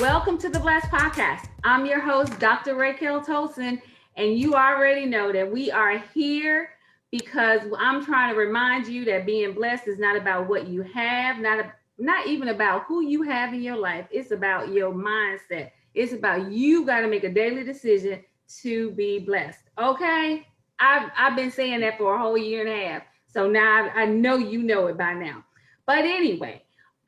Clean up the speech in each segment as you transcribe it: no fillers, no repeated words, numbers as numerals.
welcome to the Blessed Podcast. I'm your host, Dr. Raquel Tolson, and you already know that we are here because I'm trying to remind you that being blessed is not about what you have, not even about who you have in your life. It's about your mindset. It's about you got to make a daily decision to be blessed. Okay? I've been saying that for a whole year and a half. So now I know you know it by now. But anyway,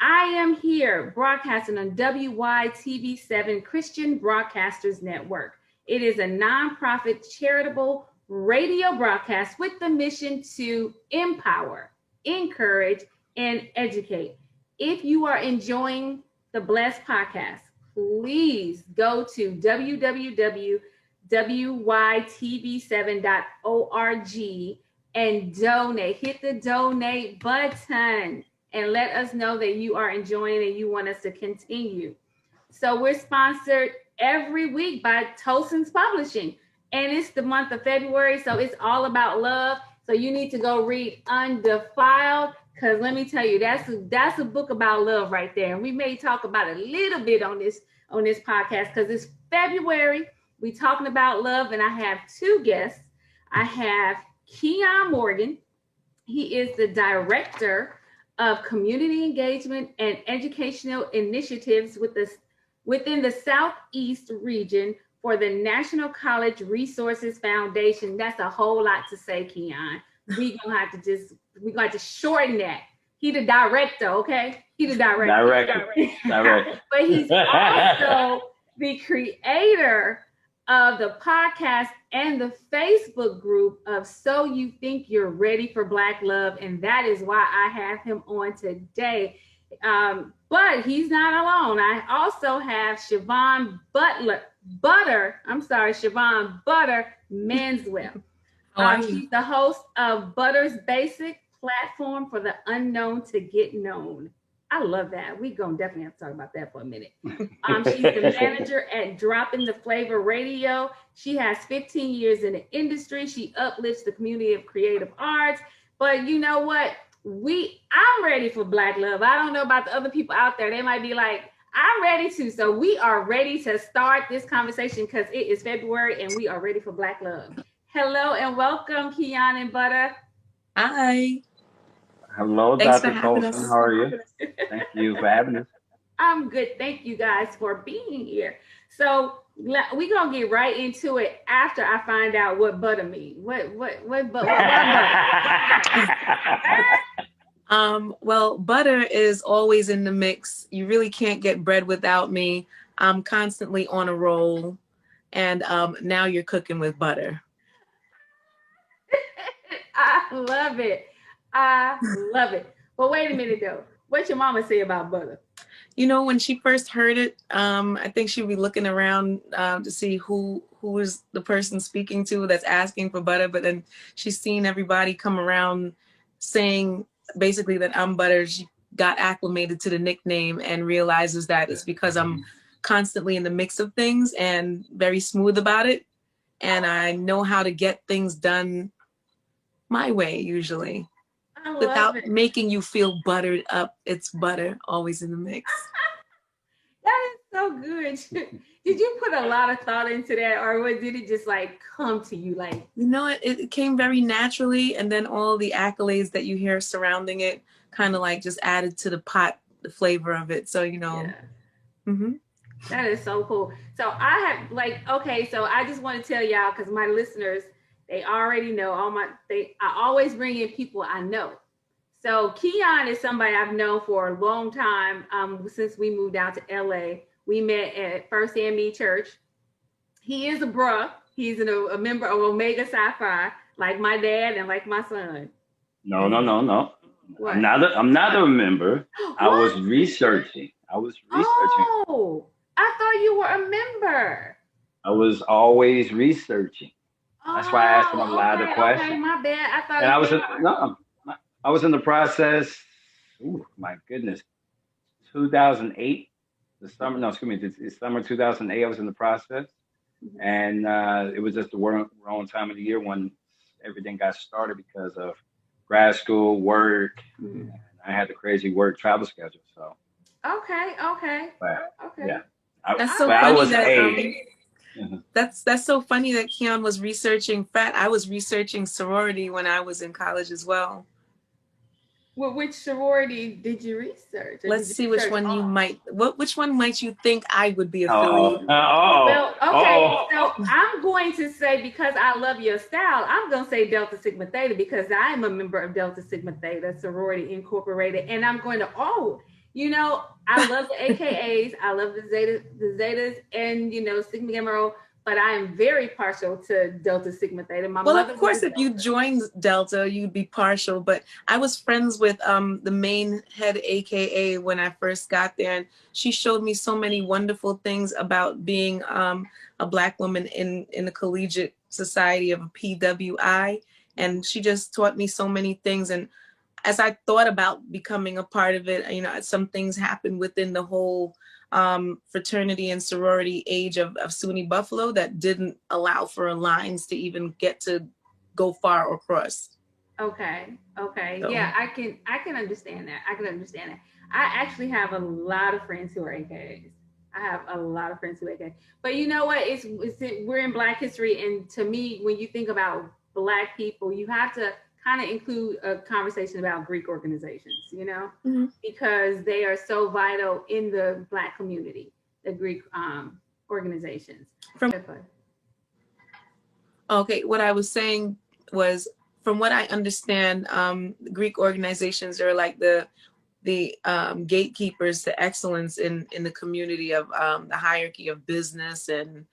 I am here broadcasting on WYTV7 Christian Broadcasters Network. It is a nonprofit charitable radio broadcast with the mission to empower, encourage, and educate. If you are enjoying the Blessed Podcast, please go to www.wytv7.org and donate. Hit the donate button and let us know that you are enjoying and you want us to continue. So we're sponsored every week by Tolson's Publishing. And it's the month of February, so it's all about love. So you need to go read Undefiled, because let me tell you, that's a book about love right there. And we may talk about a little bit on this podcast because it's February. We're talking about love, and I have two guests. I have Keion Morgan. He is the director of community engagement and educational initiatives within the Southeast region for the National College Resources Foundation. That's a whole lot to say, Keion. We're going to have to shorten that. He the director, okay? He the director. Director. But he's also the creator of the podcast and the Facebook group of So You Think You're Ready for Black Love. And that is why I have him on today. But he's not alone. I also have Siobhan Butter Manswell. She's the host of Butter's Basic Platform for the Unknown to Get Known. I love that. We're going to definitely have to talk about that for a minute. She's the manager at Dropping the Flavor Radio. She has 15 years in the industry. She uplifts the community of creative arts. But you know what? I'm ready for Black love. I don't know about the other people out there. They might be like, I'm ready too. So we are ready to start this conversation because it is February and we are ready for Black love. Hello and welcome, Keion and Butter. Hi. Hello, Thanks Dr. Colson. How are you? Thank you for having us. I'm good. Thank you guys for being here. So we're gonna get right into it after I find out what butter means. What butter? Well, butter is always in the mix. You really can't get bread without me. I'm constantly on a roll, and now you're cooking with butter. I love it. I love it. But wait a minute though. What your mama say about butter? You know, when she first heard it, I think she'd be looking around to see who is the person speaking to that's asking for butter. But then she's seen everybody come around saying basically that I'm butter. She got acclimated to the nickname and realizes that it's because I'm constantly in the mix of things and very smooth about it. And I know how to get things done my way usually. Without making you feel buttered up. It's butter always in the mix. That is so good. Did you put a lot of thought into that, or did it just like come to you? Like, you know, it came very naturally, and then all the accolades that you hear surrounding it kind of like just added to the pot, the flavor of it. So, you know. Yeah. Mm-hmm. That is so cool. So I have so I just want to tell y'all, because my listeners, they already know I always bring in people I know. So Keion is somebody I've known for a long time, since we moved out to LA. We met at First AME Church. He is a bruh. He's a member of Omega Psi Phi, like my dad and like my son. No. What? I'm not a member. I was researching. Oh, I thought you were a member. I was always researching. That's why I asked him a lot of questions. Okay, my bad. I thought. And I was in the process. Oh my goodness, 2008. It's summer 2008. I was in the process, and it was just the wrong time of the year when everything got started because of grad school, work. And I had the crazy work travel schedule. So. Okay. But, okay. Yeah. That's so but I funny was that A. that's so funny that Keion was researching frat. I was researching sorority when I was in college as well. Well, which sorority did you research? Or Let's did you see which research one you all? might. Which one might you think I would be Oh, affiliated? Well, okay, oh. so I'm going to say, because I love your style, I'm going to say Delta Sigma Theta, because I'm a member of Delta Sigma Theta Sorority Incorporated, and I'm going to, I love the AKAs, I love the Zetas, and Sigma Gamma Rho, but I am very partial to Delta Sigma Theta. My Well, mother of was course, a if you Delta. joined Delta, you'd be partial. But I was friends with the main head AKA when I first got there, and she showed me so many wonderful things about being a Black woman in the collegiate society of a PWI, and she just taught me so many things. And as I thought about becoming a part of it, some things happened within the whole fraternity and sorority age of SUNY Buffalo that didn't allow for lines to even get to go far or cross. Okay. So. Yeah, I can understand that. I can understand that. I actually have a lot of friends who are AKAs. I have a lot of friends who are AKAs. But you know what? We're in Black history, and to me, when you think about Black people, you have to kind of include a conversation about Greek organizations, Mm-hmm. because they are so vital in the Black community, the Greek organizations. Okay, what I was saying was, from what I understand, Greek organizations are like the gatekeepers to excellence in the community of the hierarchy of business, and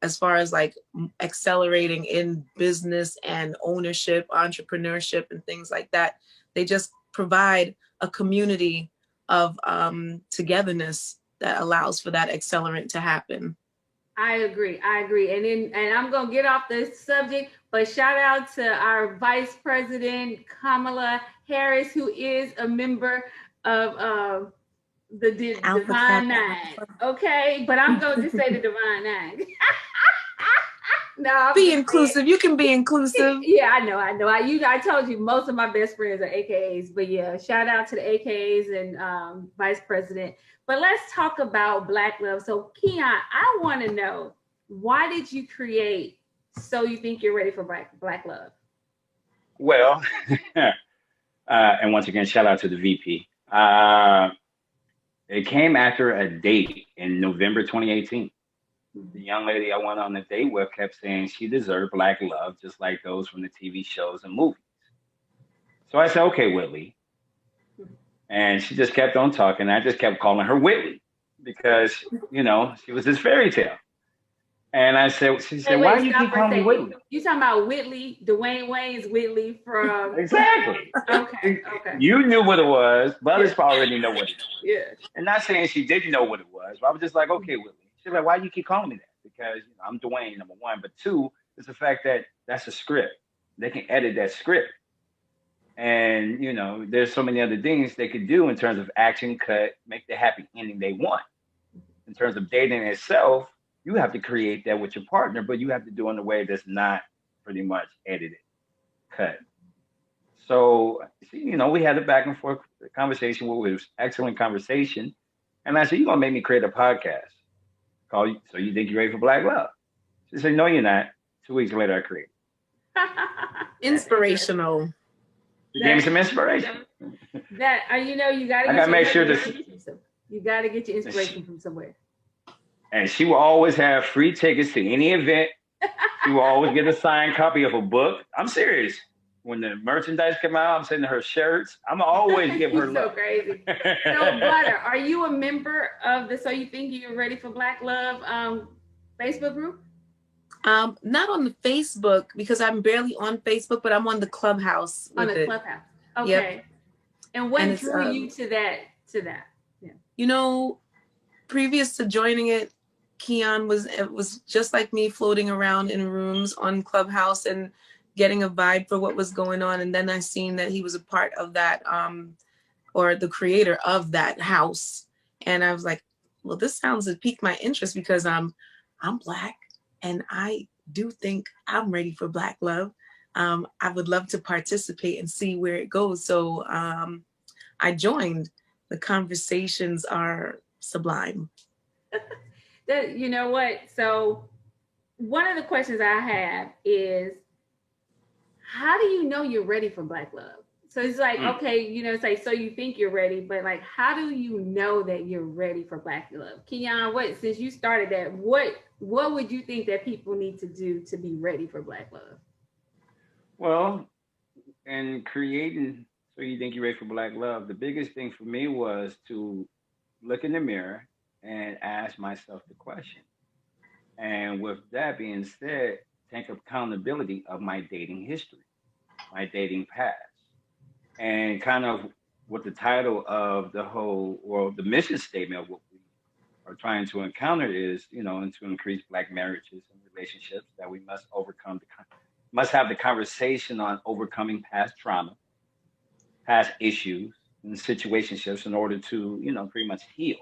as far as like accelerating in business and ownership, entrepreneurship, and things like that. They just provide a community of togetherness that allows for that accelerant to happen. I agree. And I'm gonna get off this subject, but shout out to our Vice President Kamala Harris, who is a member of the Divine Nine. Okay, but I'm gonna just say the Divine Nine. No, be inclusive. You can be inclusive. Yeah, I know. I told you most of my best friends are AKAs, but yeah, shout out to the AKAs and Vice President. But let's talk about Black love. So Keion, I want to know, why did you create So You Think You're Ready for Black Love? Well, and once again, shout out to the VP. It came after a date in November 2018. The young lady I went on a date with kept saying she deserved Black love, just like those from the TV shows and movies. So I said, okay, Whitley. And she just kept on talking. I just kept calling her Whitley because, she was this fairy tale. And she said, why do you keep calling me Whitley? You talking about Whitley, Dwayne Wayne's Whitley from... Exactly. Okay. You knew what it was. Others already know what it is. Yeah. And not saying she didn't know what it was, but I was just like, okay, Whitley. She's like, why do you keep calling me that? Because I'm Dwayne, number one. But two, it's the fact that that's a script. They can edit that script. And, there's so many other things they could do in terms of action, cut, make the happy ending they want. In terms of dating itself, you have to create that with your partner, but you have to do it in a way that's not pretty much edited, cut. So, we had a back and forth conversation where it was excellent conversation. And I said, you're going to make me create a podcast called So You Think You're Ready for Black Love? She said, no, you're not. 2 weeks later, I created. Inspirational. She gave me some inspiration. You got to make sure this. You got to get your inspiration from somewhere. And she will always have free tickets to any event. She will always get a signed copy of a book. I'm serious. When the merchandise come out, I'm sending her shirts. I'm always give her love. So crazy. So, Butter, are you a member of the So You Think You're Ready for Black Love Facebook group? Not on the Facebook, because I'm barely on Facebook, but I'm on the Clubhouse. Clubhouse. Okay. Yep. And what drew you to that? Yeah. Previous to joining it, Keion was just like me, floating around in rooms on Clubhouse and getting a vibe for what was going on. And then I seen that he was a part of that, or the creator of that house. And I was like, well, this piqued my interest, because I'm Black and I do think I'm ready for Black love. I would love to participate and see where it goes. So I joined. The conversations are sublime. You know what? So one of the questions I have is, how do you know you're ready for Black love? So it's like, okay, it's like, so you think you're ready, but like, how do you know that you're ready for Black love? Keion, since you started that, what would you think that people need to do to be ready for Black love? Well, and creating so you think you're ready for Black love, the biggest thing for me was to look in the mirror and ask myself the question. And with that being said, take accountability of my dating history, my dating past, and kind of what the title of the whole, or the mission statement of what we are trying to encounter is, and to increase Black marriages and relationships, that we must must have the conversation on overcoming past trauma, past issues, and situationships in order to, pretty much heal.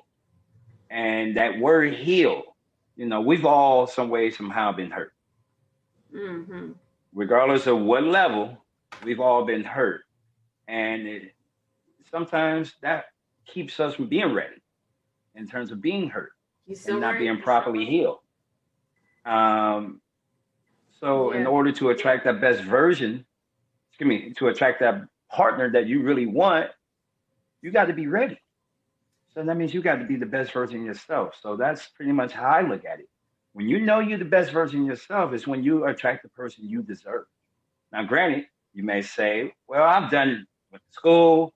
And that word heal, we've all some way, somehow been hurt. Mm-hmm. Regardless of what level, we've all been hurt. And sometimes that keeps us from being ready in terms of being hurt and not being properly healed. So in order to attract that best version, to attract that partner that you really want, you got to be ready. So that means you got to be the best version of yourself. So that's pretty much how I look at it. When you know you're the best version of yourself, is when you attract the person you deserve. Now, granted, you may say, well, I've done with school.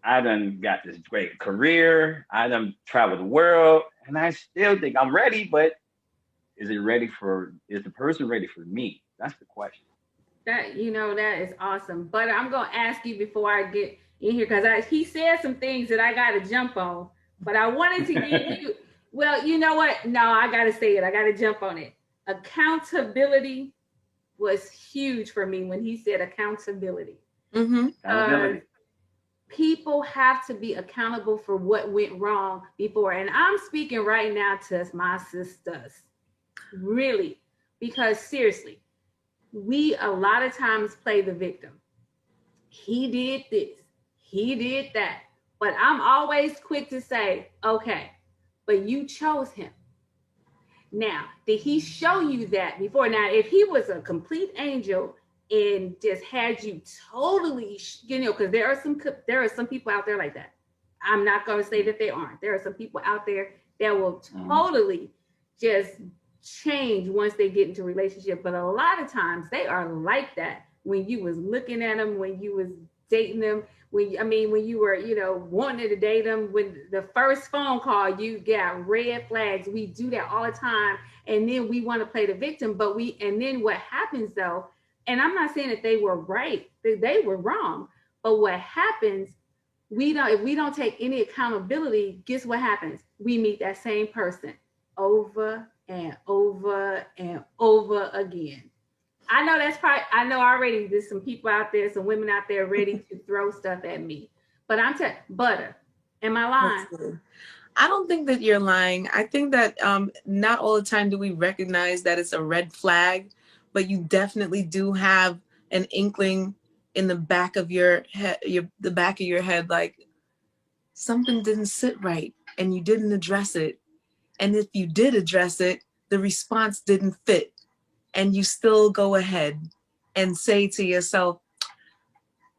I done got this great career. I done traveled the world, and I still think I'm ready, but is the person ready for me? That's the question. That is awesome. But I'm gonna ask you before I get in here, because he said some things that I gotta jump on. But I wanted to give you, well, you know what? No, I gotta say it. I gotta jump on it. Accountability was huge for me when he said accountability. Mm-hmm. Accountability. People have to be accountable for what went wrong before. And I'm speaking right now to my sisters, really, because seriously, we a lot of times play the victim. He did this, he did that. But I'm always quick to say, okay, but you chose him. Now, did he show you that before? Now, if he was a complete angel and just had you totally, because there are some people out there like that. I'm not going to say that they aren't. There are some people out there that will totally just change once they get into a relationship. But a lot of times they are like that when you was looking at them, when you was dating them, when you were, wanting to date them, when the first phone call, you got red flags. We do that all the time. And then we want to play the victim, and then what happens though, and I'm not saying that they were right, they were wrong. But what happens, if we don't take any accountability, guess what happens? We meet that same person over and over and over again. I know already there's some people out there, some women out there ready to throw stuff at me. But I'm telling Butter, am I lying? I don't think that you're lying. I think that not all the time do we recognize that it's a red flag, but you definitely do have an inkling in the back of your head, the back of your head, like something didn't sit right and you didn't address it. And if you did address it, the response didn't fit. And you still go ahead and say to yourself,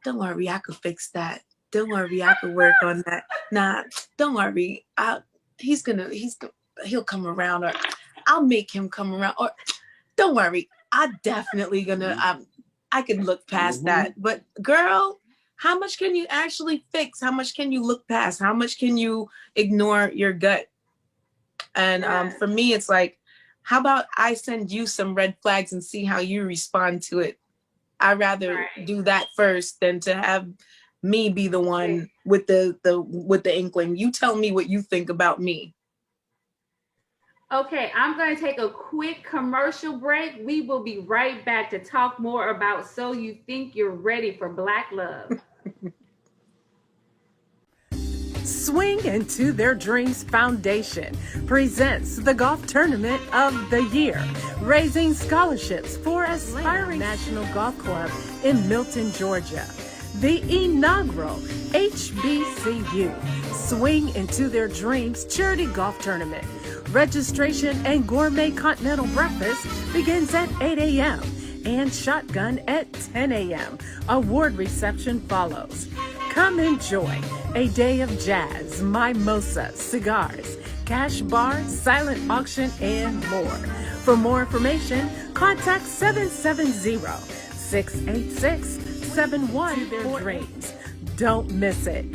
don't worry, I could fix that. Don't worry, I could work on that. Nah, don't worry. He'll come around, or I'll make him come around, or don't worry, I definitely I can look past that. But girl, how much can you actually fix? How much can you look past? How much can you ignore your gut? And for me, it's like, how about I send you some red flags and see how you respond to it? I'd rather do that first than to have me be the one with the inkling. You tell me what you think about me. Okay, I'm going to take a quick commercial break. We will be right back to talk more about So You Think You're Ready for Black Love. Swing Into Their Dreams Foundation presents the golf tournament of the year, raising scholarships for aspiring National Golf Club in Milton, Georgia. The inaugural HBCU Swing into Their Dreams charity golf tournament. Registration and gourmet continental breakfast begins at 8 a.m. and shotgun at 10 a.m. Award reception follows. Come enjoy a day of jazz, mimosa, cigars, cash bar, silent auction, and more. For more information, contact 770-686-7143. Their dreams. Don't miss it.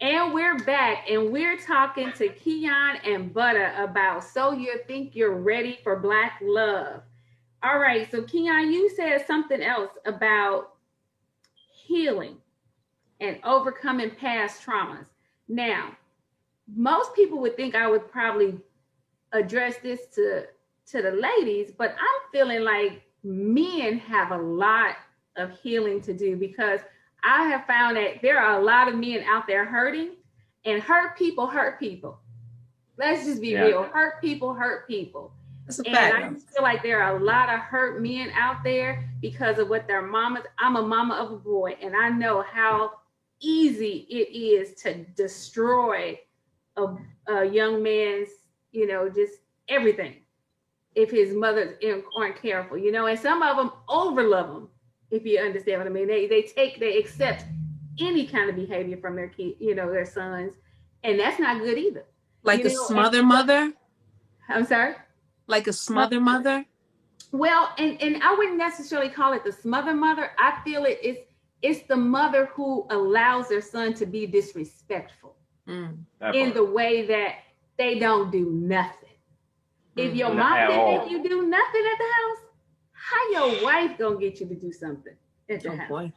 And we're back, and we're talking to Keion and Butter about So You Think You're Ready for Black Love. All right, so Keion, you said something else about healing and overcoming past traumas. Now, most people would think I would probably address this to the ladies, but I'm feeling like men have a lot of healing to do, because I have found that there are a lot of men out there hurting, and hurt people hurt people. Let's just be real. Hurt people hurt people. That's a and fact. I just feel like there are a lot of hurt men out there because of what their mamas. I'm a mama of a boy, and I know how easy it is to destroy a young man's, just everything if his mothers aren't careful, and some of them overlove them, if you understand what I mean. They accept any kind of behavior from their kid, their sons, and that's not good either. Like a smother mother? I'm sorry? Like a smother mother? Well, and I wouldn't necessarily call it the smother mother. I feel it's the mother who allows their son to be disrespectful in the way that they don't do nothing. If your mom didn't make you do nothing at the house, how your wife gonna get you to do something at the house?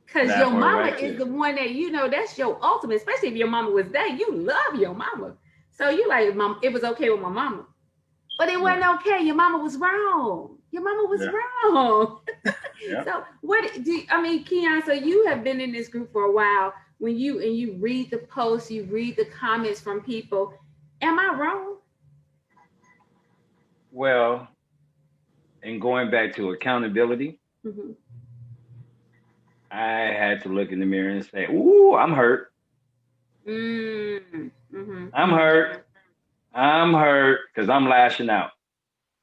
Because your mama is the one that, that's your ultimate, especially if your mama was there. You love your mama. So you like, Mom, it was okay with my mama. But it wasn't okay. Your mama was wrong. Your mama was wrong. So Keion, so you have been in this group for a while. When you read the posts, you read the comments from people. Am I wrong? Well, and going back to accountability, I had to look in the mirror and say, ooh, I'm hurt. I'm hurt. I'm hurt because I'm lashing out.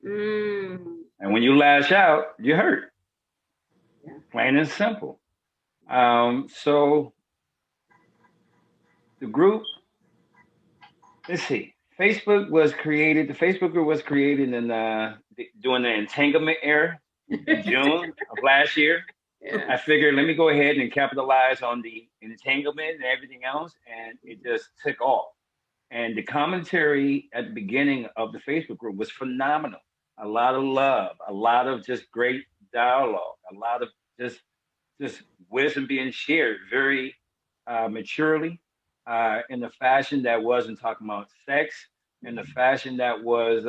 And when you lash out, you hurt. Yeah. Plain and simple. So the group, let's see. The Facebook group was created in during the entanglement era in June of last year. Yeah. I figured, let me go ahead and capitalize on the entanglement and everything else, and it just took off. And the commentary at the beginning of the Facebook group was phenomenal. A lot of love, a lot of just great dialogue, a lot of just wisdom being shared very maturely, in the fashion that wasn't talking about sex, in the fashion that was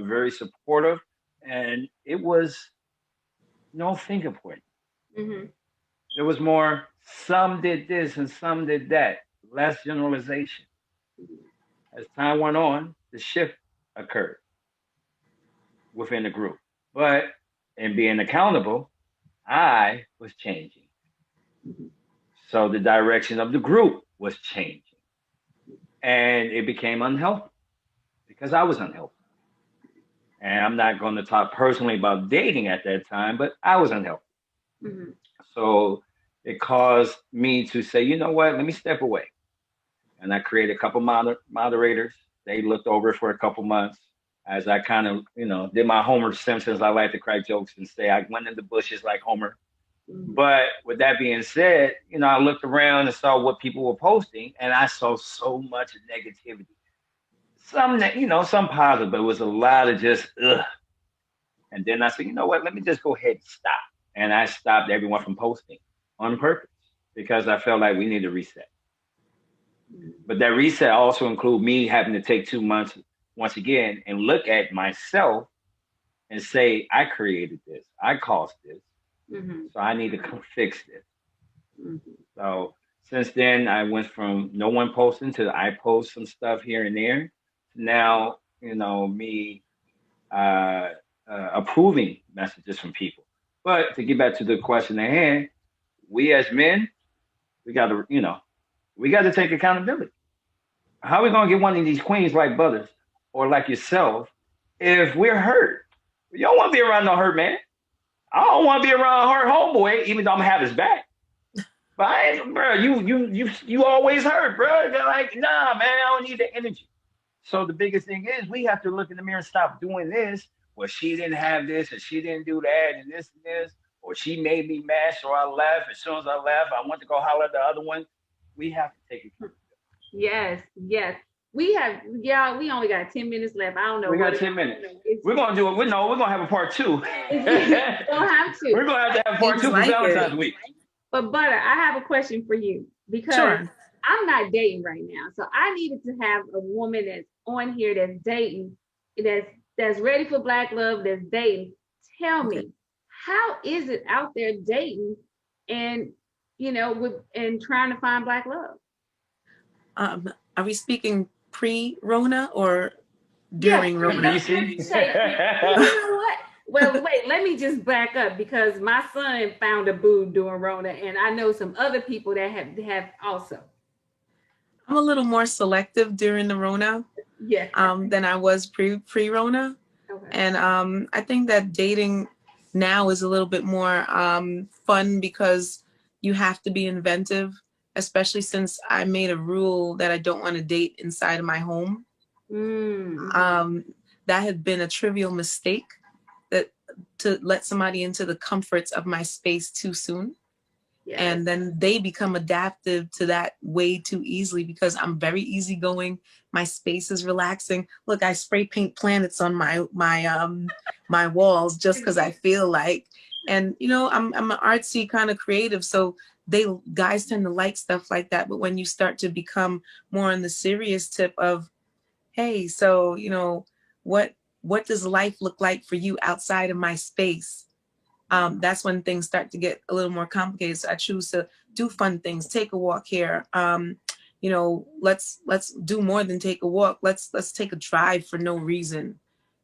very supportive, and it was no finger pointing. There was more, some did this and some did that, less generalization. As time went on, the shift occurred within the group. But in being accountable, I was changing. So the direction of the group was changing. And it became unhealthy because I was unhealthy. And I'm not going to talk personally about dating at that time, but I was unhealthy. So it caused me to say, you know what, let me step away. And I created a couple moderators. They looked over it for a couple months as I kind of, did my Homer Simpsons. I like to crack jokes and say I went in the bushes like Homer. But with that being said, I looked around and saw what people were posting, and I saw so much negativity. Some, some positive, but it was a lot of just, ugh. And then I said, you know what, let me just go ahead and stop. And I stopped everyone from posting on purpose because I felt like we need to reset. But that reset also included me having to take 2 months once again and look at myself and say, I created this, I caused this, so I need to fix this. So since then, I went from no one posting to I post some stuff here and there. Now, me approving messages from people. But to get back to the question at hand, we as men, We got to, we got to take accountability. How are we gonna get one of these queens like Butters or like yourself if we're hurt? You don't want to be around no hurt man. I don't want to be around a hurt homeboy, even though I'm gonna have his back. But I ain't, bro, you always hurt, bro. They're like, nah, man, I don't need the energy. So the biggest thing is we have to look in the mirror and stop doing this. Well, she didn't have this and she didn't do that and this, or she made me mad, so I left. As soon as I left, I went to go holler at the other one. We have to take it. Yes, yes. We have, yeah, we only got 10 minutes left. I don't know. We got 10 minutes. We're going to do it. We're going to have a part 2. Don't have to. We're going to have part 2 for Valentine's week. But Butter, I have a question for you because I'm not dating right now. So I needed to have a woman that's on here that's dating, that's ready for black love, that's dating. Tell me, how is it out there dating and, and trying to find black love? Are we speaking pre-Rona or during Rona? You know what? Well, wait, let me just back up because my son found a boo during Rona, and I know some other people that have also. I'm a little more selective during the Rona than I was pre-Rona. Okay. And I think that dating now is a little bit more fun because you have to be inventive, especially since I made a rule that I don't want to date inside of my home. That had been a trivial mistake, that to let somebody into the comforts of my space too soon. Yes. And then they become adaptive to that way too easily because I'm very easygoing. My space is relaxing. Look, I spray paint planets on my walls just because I feel like. And I'm an artsy kind of creative, so guys tend to like stuff like that. But when you start to become more on the serious tip of, hey, so what does life look like for you outside of my space? That's when things start to get a little more complicated. So I choose to do fun things, take a walk here. Let's do more than take a walk. Let's take a drive for no reason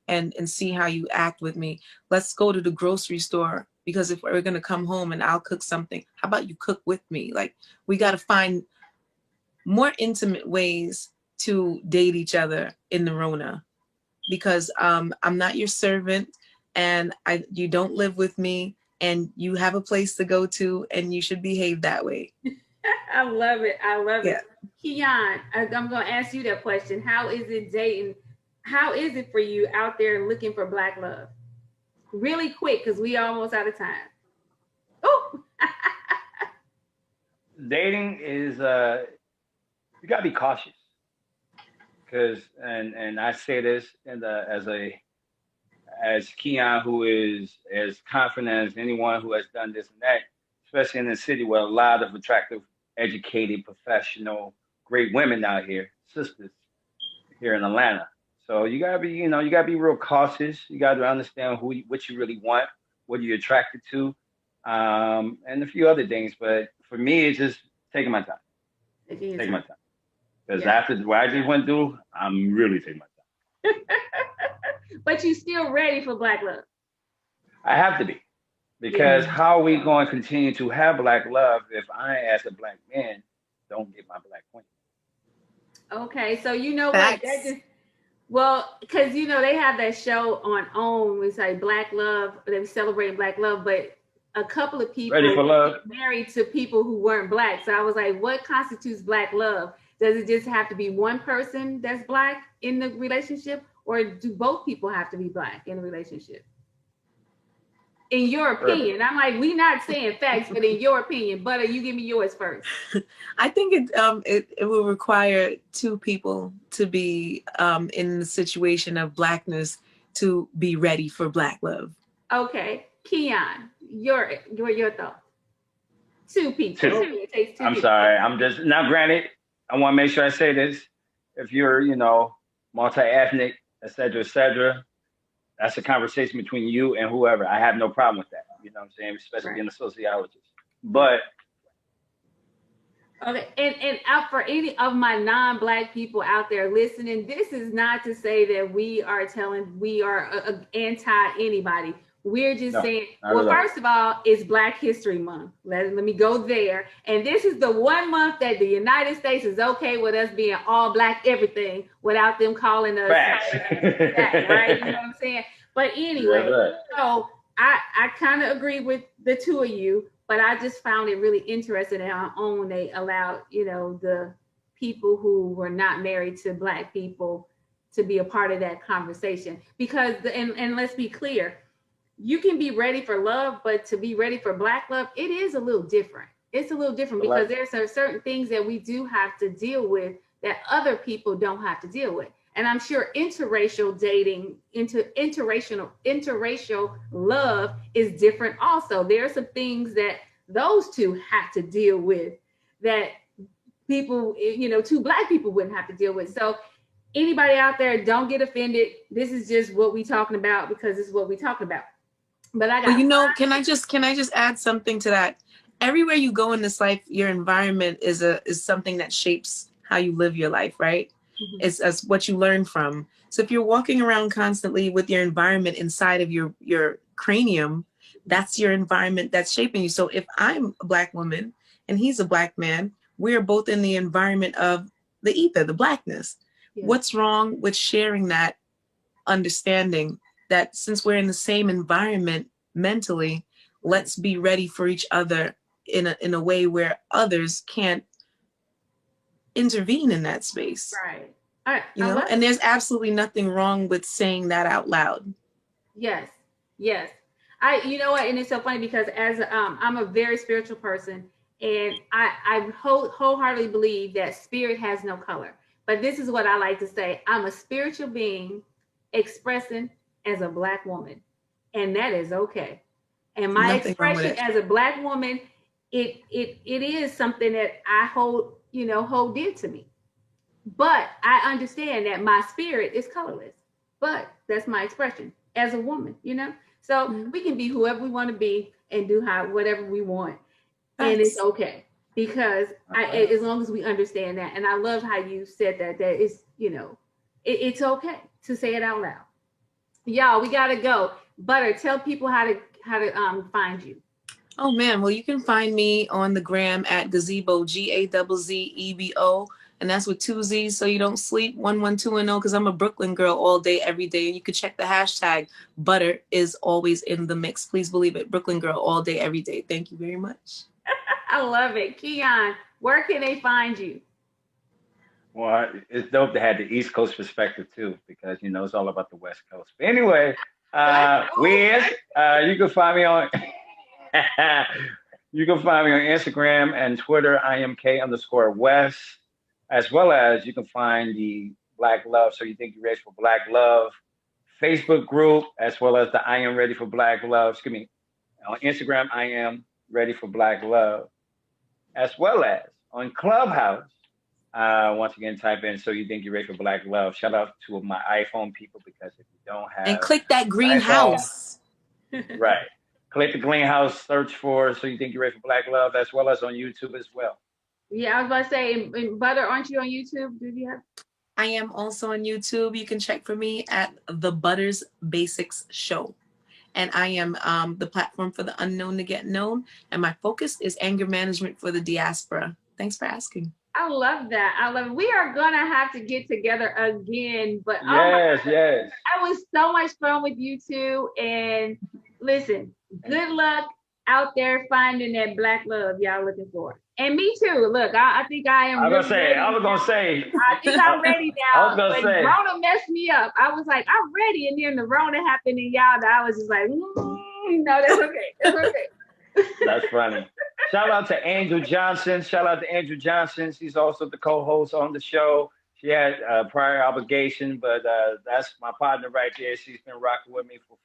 and see how you act with me. Let's go to the grocery store because if we're gonna come home and I'll cook something, how about you cook with me? Like, we gotta find more intimate ways to date each other in the Rona. Because I'm not your servant and you don't live with me and you have a place to go to and you should behave that way. I love it. I love it. Keion, I'm going to ask you that question. How is it dating? How is it for you out there looking for black love? Really quick, because we almost out of time. Oh, dating is, you got to be cautious. Because and I say this as Keion, who is as confident as anyone who has done this and that, especially in the city where a lot of attractive, educated, professional, great women out here, sisters here in Atlanta. So you gotta be, you gotta be real cautious. You gotta understand what you really want, what you're attracted to, and a few other things. But for me, it's just taking my time. Taking my time. Because after what I just went through, I'm really taking my time. But you still ready for black love? I have to be. Because how are we going to continue to have black love if I, as a black man, don't get my black queen? Okay, so you know what? That just, because they have that show on OWN, it's like Black Love, they're celebrating black love, but a couple of people ready for love married to people who weren't black. So I was like, what constitutes black love? Does it just have to be one person that's black in the relationship, or do both people have to be black in a relationship? In your opinion, I'm like, we're not saying facts, but in your opinion, Butter, you give me yours first. I think it will require two people to be in the situation of blackness to be ready for black love. Okay, Keion, your thoughts. Two people. It takes two I'm people. sorry. I'm just now. Granted, I want to make sure I say this. If you're, multi-ethnic, et cetera, that's a conversation between you and whoever. I have no problem with that. You know what I'm saying? Especially being a sociologist. But okay, and out for any of my non-black people out there listening, this is not to say that we are anti anybody. We're just No, saying, not well, at all. first of all, it's Black History Month. Let me go there. And this is the one month that the United States is okay with us being all Black everything without them calling us Facts. that, right? You know what I'm saying? But anyway, That's right. so I kind of agree with the two of you, but I just found it really interesting in our own. They allowed, the people who were not married to Black people to be a part of that conversation. Because, and let's be clear, you can be ready for love, but to be ready for Black love, it is a little different. It's a little different because there's certain things that we do have to deal with that other people don't have to deal with. And I'm sure interracial dating, interracial love is different also. There are some things that those two have to deal with that people, two Black people wouldn't have to deal with. So anybody out there, don't get offended. This is just what we're talking about because this is what we're talking about. But I got can I just add something to that? Everywhere you go in this life, your environment is something that shapes how you live your life, right? Mm-hmm. It's what you learn from. So if you're walking around constantly with your environment inside of your cranium, that's your environment that's shaping you. So if I'm a Black woman and he's a Black man, we're both in the environment of the ether, the Blackness. Yeah. What's wrong with sharing that understanding that since we're in the same environment mentally, let's be ready for each other in a way where others can't intervene in that space. Right. And there's absolutely nothing wrong with saying that out loud. Yes. You know what? And it's so funny because as I'm a very spiritual person, and I wholeheartedly believe that spirit has no color. But this is what I like to say. I'm a spiritual being expressing as a Black woman, and that is okay. And my expression as a Black woman, it is something that I hold dear to me. But I understand that my spirit is colorless. But that's my expression as a woman, So we can be whoever we want to be and do whatever we want. And it's okay. Because as long as we understand that. And I love how you said that it's, it's okay to say it out loud. Y'all, we gotta go. Butter, tell people how to find you. Oh man, well you can find me on the gram at Gazebo, GAZZEBO, and that's with 2 Z's so you don't sleep. 11210 because I'm a Brooklyn girl all day, every day. And you can check the hashtag Butter is always in the mix. Please believe it. Brooklyn girl all day, every day. Thank you very much. I love it. Keion, where can they find you? Well, it's dope to have the East Coast perspective too, because it's all about the West Coast. But anyway, you can find me on Instagram and Twitter. I am K_West, as well as you can find the Black Love. So you think you're ready for Black Love Facebook group, as well as the I Am Ready for Black Love. Excuse me. On Instagram, I am Ready for Black Love, as well as on Clubhouse. Once again, type in So You Think You're Ready for Black Love. Shout out to my iPhone people, because if you don't have and click that green house. Right. Click the green house, search for So You Think You're Ready for Black Love, as well as on YouTube as well. Yeah, I was about to say, and Butter, aren't you on YouTube? Do you have? I am also on YouTube. You can check for me at The Butters Basics Show. And I am the platform for the unknown to get known. And my focus is anger management for the diaspora. Thanks for asking. I love that. I love it. We are going to have to get together again. But yes. That was so much fun with you two. And listen, good luck out there finding that Black love y'all looking for. And me too. Look, I think I am. I was going to say. I think I'm ready now. I was going to say. Rona messed me up. I was like, I'm ready. And then the Rona happened and y'all, I was just like, no, that's okay. That's okay. That's funny. Shout out to Angel Johnson. She's also the co-host on the show. She had a prior obligation, but that's my partner right there. She's been rocking with me for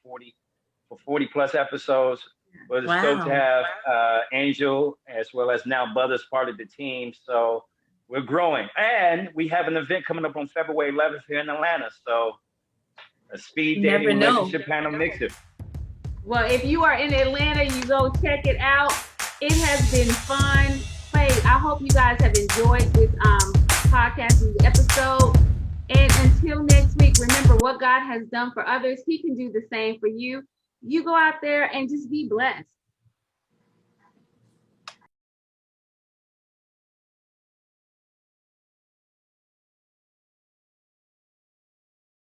40 plus episodes. But it's dope to have Angel as well as now Butter's part of the team. So we're growing. And we have an event coming up on February 11th here in Atlanta. So a speed dating relationship panel mixer. Well, if you are in Atlanta, you go check it out. It has been fun. I hope you guys have enjoyed this podcasting episode. And until next week, remember what God has done for others, He can do the same for you. You go out there and just be blessed.